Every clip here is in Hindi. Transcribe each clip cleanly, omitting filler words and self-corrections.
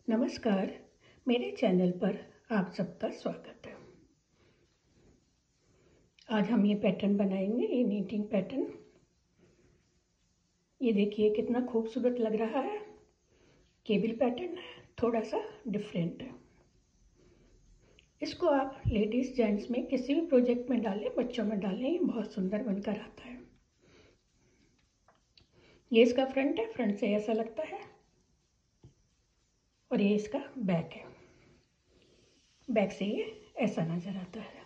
नमस्कार, मेरे चैनल पर आप सबका स्वागत है। आज हम ये पैटर्न बनाएंगे, ये नीटिंग पैटर्न। ये देखिए कितना खूबसूरत लग रहा है। केबल पैटर्न है, थोड़ा सा डिफरेंट है। इसको आप लेडीज़ जेंट्स में किसी भी प्रोजेक्ट में डालें, बच्चों में डालें, ये बहुत सुंदर बनकर आता है। ये इसका फ्रंट है, फ्रंट से ऐसा लगता है और ये इसका बैक है। बैक से ये ऐसा नज़र आता है।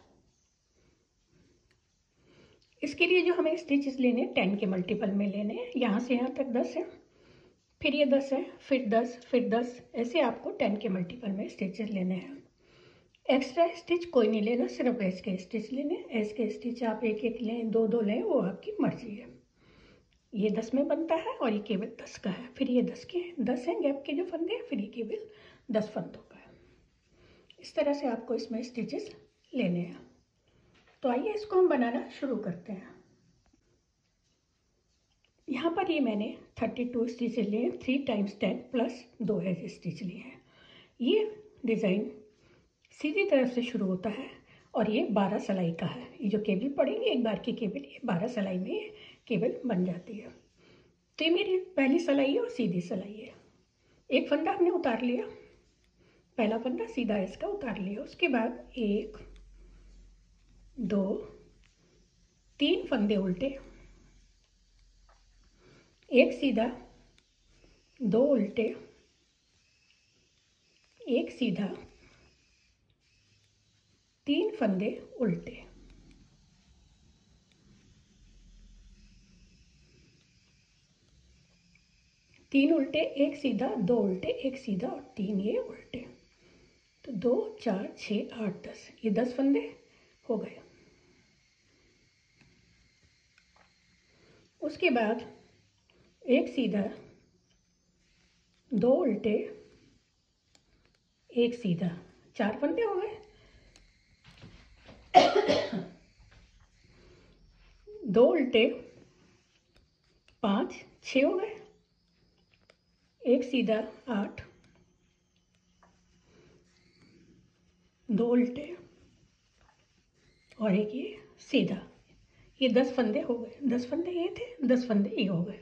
इसके लिए जो हमें स्टिचेस लेने 10 के मल्टीपल में लेने हैं। यहाँ से यहाँ तक 10 है, फिर ये 10 है, फिर 10, फिर 10, ऐसे आपको 10 के मल्टीपल में स्टिचेस लेने हैं। एक्स्ट्रा स्टिच कोई नहीं लेना, सिर्फ एस के स्टिच लेने। एस के स्टिच आप एक एक लें, दो दो लें, वो आपकी मर्जी है। ये 10 में बनता है और ये केवल 10 का है। फिर ये 10 के 10 हैं गैप के जो फंदे हैं, फिर ये केवल 10 फंदों का है। इस तरह से आपको इसमें स्टिचेस लेने हैं। तो आइए इसको हम बनाना शुरू करते हैं। यहाँ पर ये मैंने 32 स्टिचेस लिए हैं, 3 × 10 प्लस 2 एज स्टिच लिए हैं। ये डिज़ाइन सीधी तरफ से शुरू होता है और ये 12 सिलाई का है। ये जो केबल पड़ेंगे, एक बार की केबल, ये 12 सिलाई में ये केबल बन जाती है। तो ये मेरी पहली सिलाई है और सीधी सिलाई है। एक फंदा हमने उतार लिया, पहला फंदा सीधा इसका उतार लिया। उसके बाद 1 2 3 फंदे उल्टे, एक सीधा, 2 उल्टे, एक सीधा, 3 फंदे उल्टे। तीन उल्टे, एक सीधा, 2 उल्टे, एक सीधा और 3 ये उल्टे। तो 2 4 6 8 10, ये 10 फंदे हो गए। उसके बाद एक सीधा, 2 उल्टे, एक सीधा, 4 फंदे हो गए। 2 उल्टे, 5 6 हो गए। एक सीधा 8, 2 उल्टे और एक ये सीधा। ये 10 फंदे हो गए। 10 फंदे ये थे, 10 फंदे ये हो गए।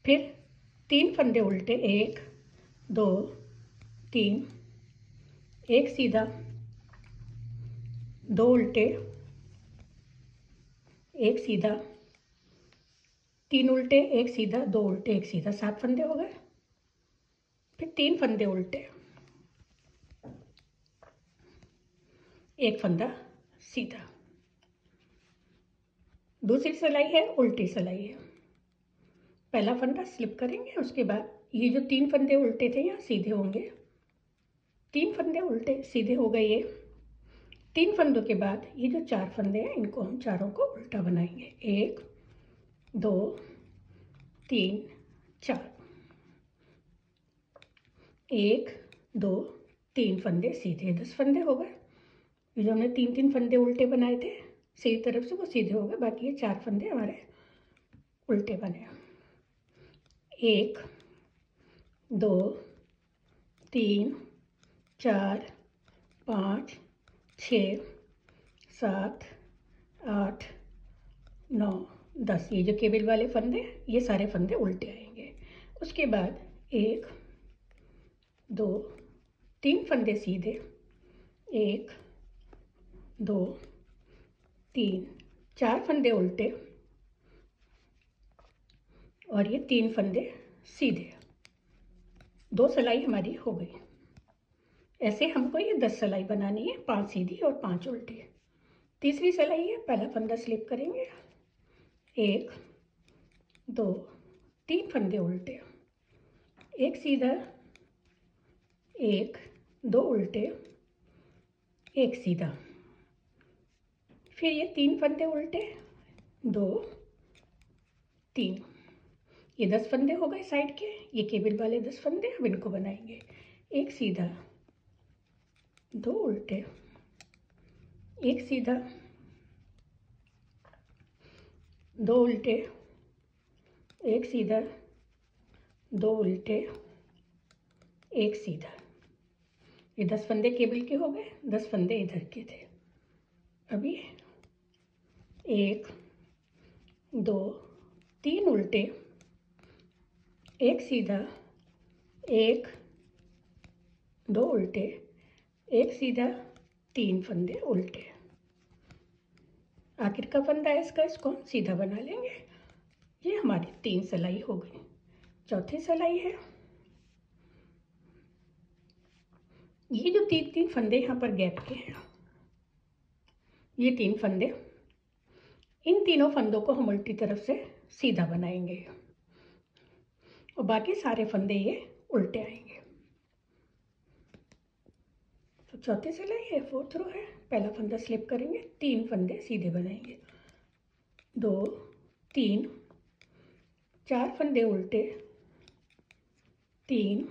फिर 3 फंदे उल्टे, 1 2 3, एक सीधा, 2 उल्टे, एक सीधा, 3 उल्टे, एक सीधा, 2 उल्टे, एक सीधा, 7 फंदे हो गए। फिर 3 फंदे उल्टे, एक फंदा सीधा। दूसरी सिलाई है उल्टी सिलाई है। पहला फंदा स्लिप करेंगे, उसके बाद ये जो 3 फंदे उल्टे थे यहाँ सीधे होंगे। 3 फंदे उल्टे सीधे हो गए। ये 3 फंदों के बाद ये जो 4 फंदे हैं, इनको हम चारों को उल्टा बनाएंगे। 1 2 3 4, 1 2 3 फंदे सीधे, 10 फंदे हो गए। ये जो हमने 3 फंदे उल्टे बनाए थे सीधी तरफ से, वो सीधे हो गए। बाकी ये 4 फंदे हमारे उल्टे बने। 1 2 3 4 5 6 7 8 9 10, ये जो केबल वाले फंदे, ये सारे फंदे उल्टे आएंगे। उसके बाद 1 2 3 फंदे सीधे, 1 2 3 4 फंदे उल्टे और ये 3 फंदे सीधे। 2 सिलाई हमारी हो गई। ऐसे हमको ये 10 सिलाई बनानी है, 5 सीधी और 5 उल्टी। तीसरी सिलाई है, पहला फंदा स्लिप करेंगे, 1 2 3 फंदे उल्टे, एक सीधा, 1 2 उल्टे, एक सीधा। फिर ये 3 फंदे उल्टे, 2 3, ये 10 फंदे हो गए साइड के। ये केबल वाले 10 फंदे, अब इनको बनाएंगे। एक सीधा, 2 उल्टे, एक सीधा, 2 उल्टे, एक सीधा, दो उल्टे, एक सीधा। ये 10 फंदे केबल के हो गए, 10 फंदे इधर के थे। अभी 1 2 3 उल्टे, एक सीधा, 1 2 उल्टे, एक सीधा, 3 फंदे उल्टे। आखिर का फंदा है इसको हम सीधा बना लेंगे। ये हमारी 3 सिलाई हो गई। चौथी सिलाई है, ये जो 3 फंदे यहाँ पर गैप के हैं, ये 3 फंदे, इन तीनों फंदों को हम उल्टी तरफ से सीधा बनाएंगे और बाकी सारे फंदे ये उल्टे आएंगे। तो चौथी सिलाई है, 4th रो है। पहला फंदा स्लिप करेंगे, 3 फंदे सीधे बनाएंगे, 2 3 4 फंदे उल्टे, 3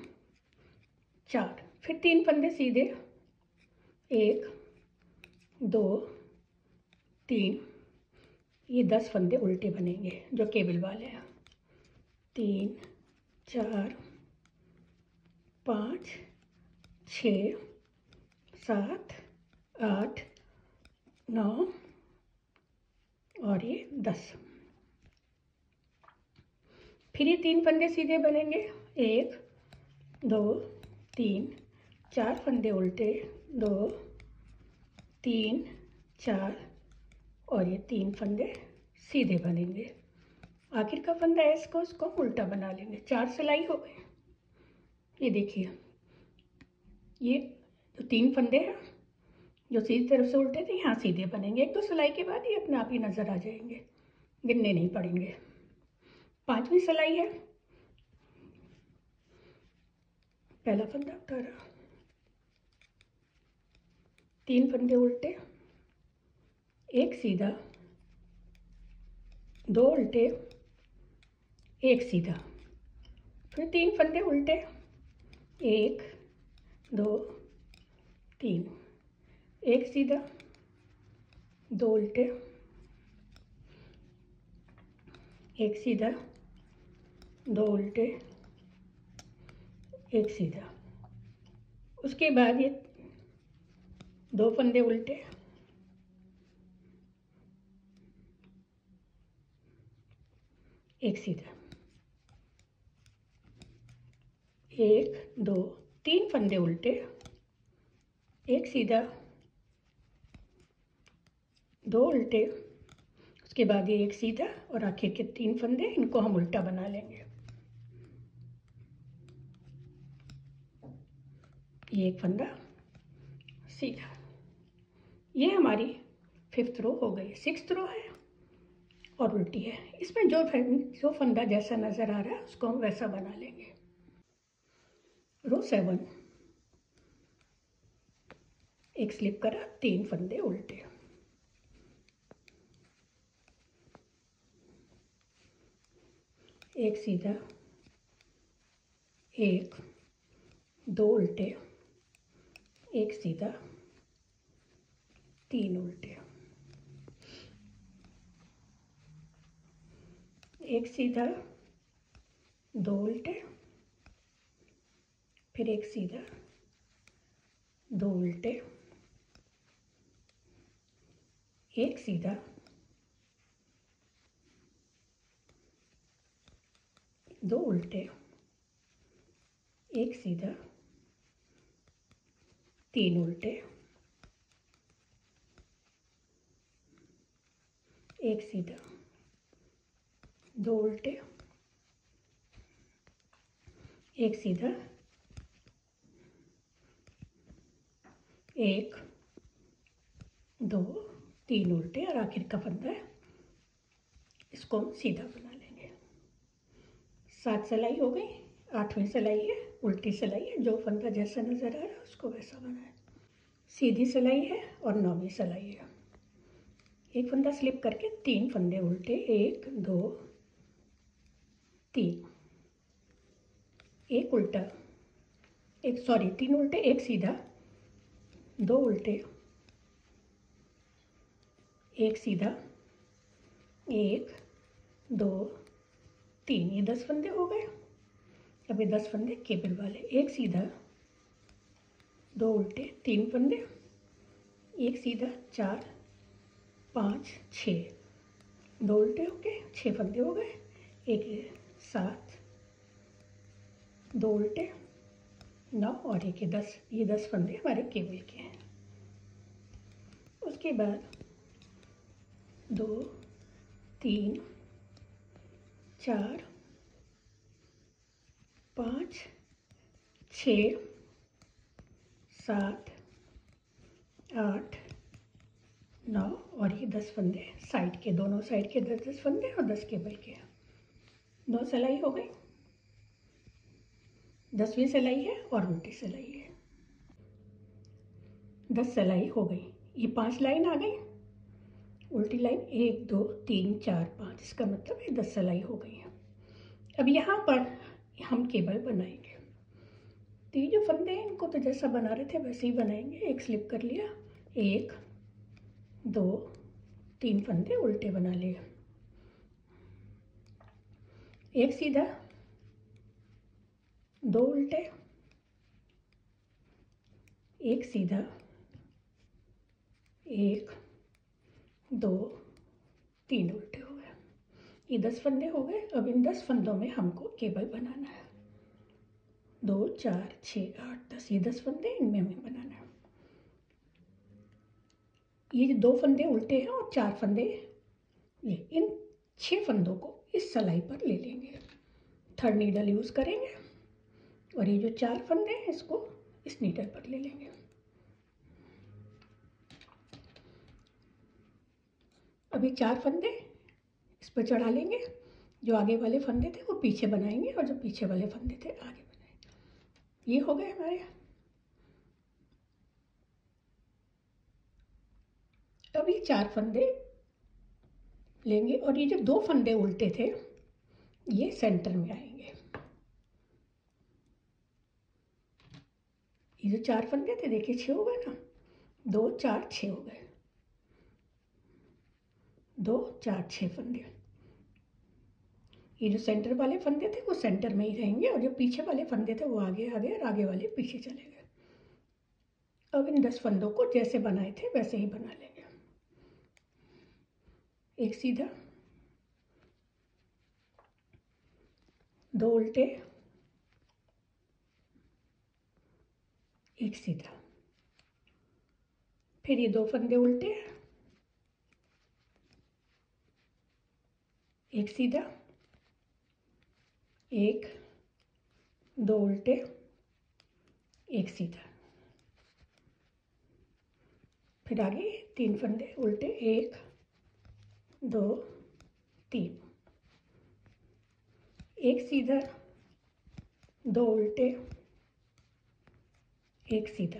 4, फिर 3 फंदे सीधे, 1 2 3, ये 10 फंदे उल्टे बनेंगे जो केबल वाले हैं। 3 4 5 6 7 8 9 और ये 10। फिर ये 3 फंदे सीधे बनेंगे, 1 2 3 4 फंदे उल्टे, 2 3 4 और ये 3 फंदे सीधे बनेंगे। आखिर का फंदा है इसको उल्टा बना लेंगे। 4 सिलाई हो गई। ये देखिए, ये जो 3 फंदे हैं जो सीधी तरफ से उल्टे थे, यहाँ सीधे बनेंगे। 1 2 सिलाई के बाद ये अपने आप ही नजर आ जाएंगे, गिनने नहीं पड़ेंगे। 5वीं सिलाई है, पहला फंदा उतारा, 3 फंदे उल्टे, एक सीधा, 2 उल्टे, एक सीधा, फिर 3 फंदे उल्टे, 1 2 3, एक सीधा, 2 उल्टे, एक सीधा, 2 उल्टे, एक सीधा। उसके बाद ये 2 फंदे उल्टे, एक सीधा, 1 2 3 फंदे उल्टे, एक सीधा, 2 उल्टे, उसके बाद ये एक सीधा और आखिर के 3 फंदे, इनको हम उल्टा बना लेंगे। ये एक फंदा सीधा। ये हमारी 5th रो हो गई। 6th रो है और उल्टी है। इसमें जो फंदा जैसा नजर आ रहा है उसको हम वैसा बना लेंगे। रो 7, एक स्लिप करा, 3 फंदे उल्टे, एक सीधा, 1 2 उल्टे, एक सीधा, 3 उल्टे, एक सीधा, 2 उल्टे, फिर एक सीधा, 2 उल्टे, एक सीधा, 2 उल्टे, एक सीधा, 3 उल्टे, एक सीधा, 2 उल्टे, एक सीधा, 1 2 3 उल्टे और आखिर का फंदा है, इसको हम सीधा बना लेंगे। 7 सिलाई हो गई। 8वीं सिलाई है, उल्टी सिलाई है। जो फंदा जैसा नजर आ रहा है उसको वैसा बनाए। सीधी सिलाई है और 9वीं सिलाई है। एक फंदा स्लिप करके 3 फंदे उल्टे, 1 2 3, एक उल्टा, 3 उल्टे, एक सीधा, 2 उल्टे, एक सीधा, 1 2 3, ये 10 फंदे हो गए। अभी 10 फंदे केबल वाले, एक सीधा, 2 उल्टे, 3 फंदे, एक सीधा, 4 5 6, 2 उल्टे हो गए, 6 फंदे हो गए, एक 7, 2 उल्टे 9 और एक 10। ये 10 फंदे हमारे केबल के हैं। उसके बाद 2 3 4 5 6 7 8 9 और ये 10 फंदे साइड के, दोनों साइड के 10-10 फंदे और 10 केबल के। 9 सिलाई हो गई, 10वीं सिलाई है और उल्टी सिलाई है। 10 सिलाई हो गई, ये 5 लाइन आ गई, उल्टी लाइन 1 2 3 4 5, इसका मतलब है 10 सिलाई हो गई है। अब यहाँ पर हम केबल बनाएंगे। तो ये जो फंदे हैं इनको तो जैसा बना रहे थे वैसे ही बनाएंगे। एक स्लिप कर लिया, 1 2 3 फंदे उल्टे बना लिए, एक सीधा, 2 उल्टे, एक सीधा, 1 2 3 उल्टे हो गए। ये 10 फंदे हो गए। अब इन 10 फंदों में हमको केबल बनाना है। 2 4 6 8 10, ये 10 फंदे इनमें हमें बनाना है। ये 2 फंदे उल्टे हैं और 4 फंदे ये, इन 6 फंदों को इस सिलाई पर ले लेंगे, थर्ड नीडल यूज़ करेंगे और ये जो 4 फंदे हैं इसको इस नीडल पर ले लेंगे। अभी 4 फंदे इस पर चढ़ा लेंगे, जो आगे वाले फंदे थे वो पीछे बनाएंगे और जो पीछे वाले फंदे थे आगे बनाएंगे। ये हो गए हमारे। अब ये 4 फंदे लेंगे और ये जो 2 फंदे उल्टे थे ये सेंटर में आएंगे। ये जो 4 फंदे थे देखिए 6 हो गए ना, 2 4 6 हो गए, 2 4 6 फंदे। ये जो सेंटर वाले फंदे थे वो सेंटर में ही रहेंगे और जो पीछे वाले फंदे थे वो आगे आगे और आगे वाले पीछे चले गए। अब इन 10 फंदों को जैसे बनाए थे वैसे ही बना लेंगे। एक सीधा, 2 उल्टे, एक सीधा, फिर ये 2 फंदे उल्टे, एक सीधा, 1 2 उल्टे, एक सीधा, फिर आगे 3 फंदे उल्टे, 1 2 3, एक सीधा, 2 उल्टे, एक सीधा,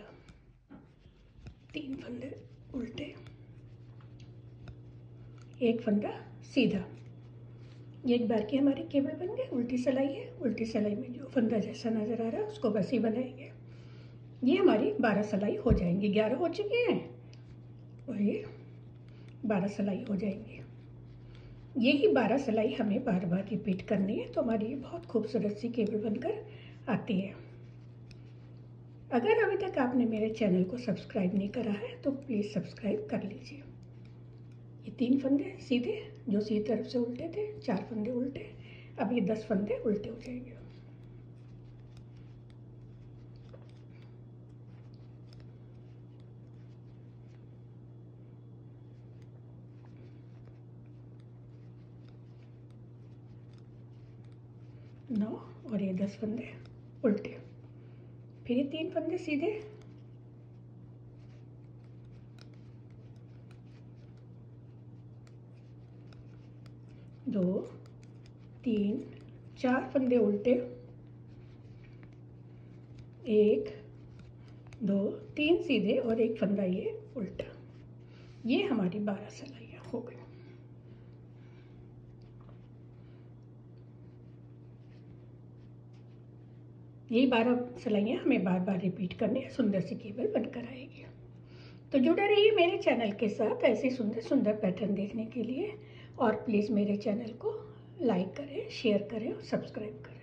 3 फंदे उल्टे, एक फंदा सीधा। ये एक बार की हमारी केबल बन गई। उल्टी सिलाई है, उल्टी सिलाई में जो फंदा जैसा नज़र आ रहा है उसको वैसे ही बनाएंगे। ये हमारी 12 सिलाई हो जाएंगी। 11 हो चुकी हैं और ये 12 सिलाई हो जाएंगी। यही 12 सिलाई हमें बार बार रिपीट करनी है तो हमारी ये बहुत खूबसूरत सी केबल बनकर आती है। अगर अभी तक आपने मेरे चैनल को सब्सक्राइब नहीं करा है तो प्लीज़ सब्सक्राइब कर लीजिए। ये 3 फंदे सीधे जो सीधी तरफ से उल्टे थे, 4 फंदे उल्टे, अब ये 10 फंदे उल्टे हो जाएंगे। नौ और ये 10 फंदे उल्टे, फिर ये 3 फंदे सीधे, दो 3 4 फंदे उल्टे, 1 2 3 सीधे और एक फंदा ये उल्टा। ये हमारी 12 सिलाइयाँ हो गई। यही 12 सिलाइयाँ हमें बार बार रिपीट करनी है, सुंदर सी केबल बनकर आएगी। तो जुड़े रहिए मेरे चैनल के साथ ऐसे सुंदर सुंदर पैटर्न देखने के लिए और प्लीज़ मेरे चैनल को लाइक करें, शेयर करें और सब्सक्राइब करें।